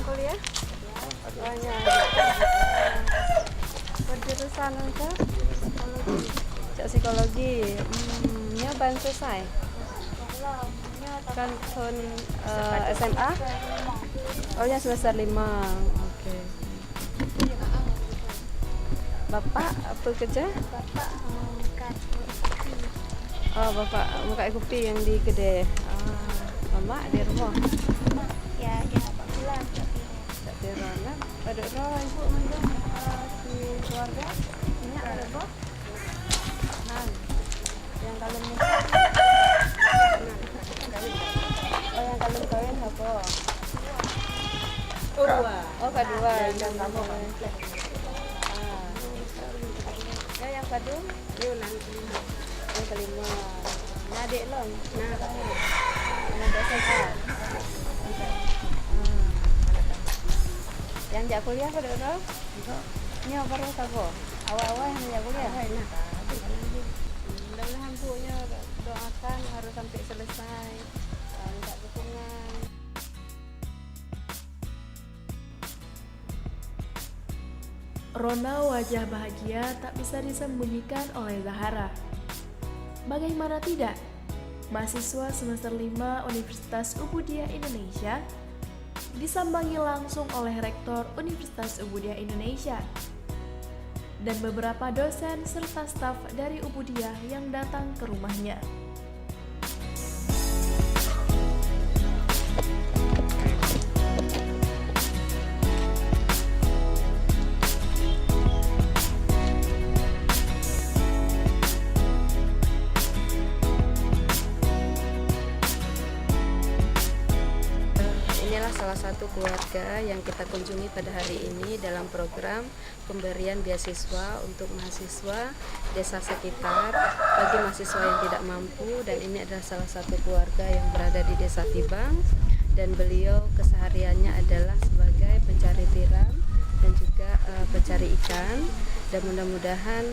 kuliah? Banyak. Jurusan apa? Cak psikologi. Nya ban selesai. Kan tahun SMA. Oh ya semester 5. Oke. Bapak apa kerja? Bapak angkat kopi. Oh, bapak buka kopi yang di kedai. Mama di rumah. Ya Pak pulang Tak tira lah. Pada roh ibu mendung si keluarga. Minyak ada boh. Yang kalau nikah. Oh, yang kalau kawin apa? Oh, dua. Oh, kedua. Yang kamu. Ya, yang kedua. Yang kelima. Nah, adik lo. Nah, SMA. Yang jak kuliah pada lo? Ini apa lo sabo? Awal-awal yang jak kuliah. Mudah-mudahan punya doakan harus sampai selesai. Minta dukungan. Rona wajah bahagia tak bisa disembunyikan oleh Zahara. Bagaimana tidak? Mahasiswa semester 5 Universitas Ubudiyah Indonesia disambangi langsung oleh Rektor Universitas Ubudiyah Indonesia dan beberapa dosen serta staf dari Ubudiyah yang datang ke rumahnya. Inilah salah satu keluarga yang kita kunjungi pada hari ini dalam program pemberian beasiswa untuk mahasiswa desa sekitar bagi mahasiswa yang tidak mampu, dan ini adalah salah satu keluarga yang berada di Desa Tibang, dan beliau kesehariannya adalah sebagai pencari tiram dan juga pencari ikan, dan mudah-mudahan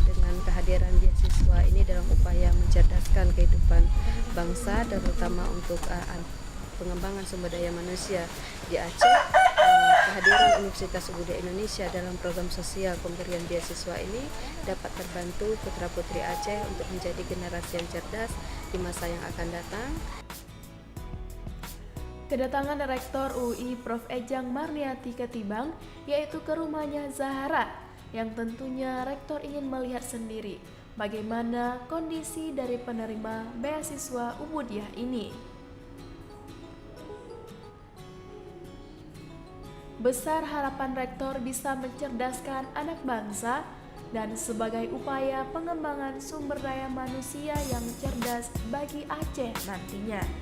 dengan kehadiran beasiswa ini dalam upaya mencerdaskan kehidupan bangsa dan terutama untuk pengembangan sumber daya manusia di Aceh, kehadiran Universitas Ubudiyah Indonesia dalam program sosial pemberian beasiswa ini dapat terbantu putra-putri Aceh untuk menjadi generasi yang cerdas di masa yang akan datang. Kedatangan Rektor UI Prof. Ejang Marniati ke Tibang, yaitu ke rumahnya Zahara, yang tentunya Rektor ingin melihat sendiri bagaimana kondisi dari penerima beasiswa Ubudiyah ini. Besar harapan Rektor bisa mencerdaskan anak bangsa dan sebagai upaya pengembangan sumber daya manusia yang cerdas bagi Aceh nantinya.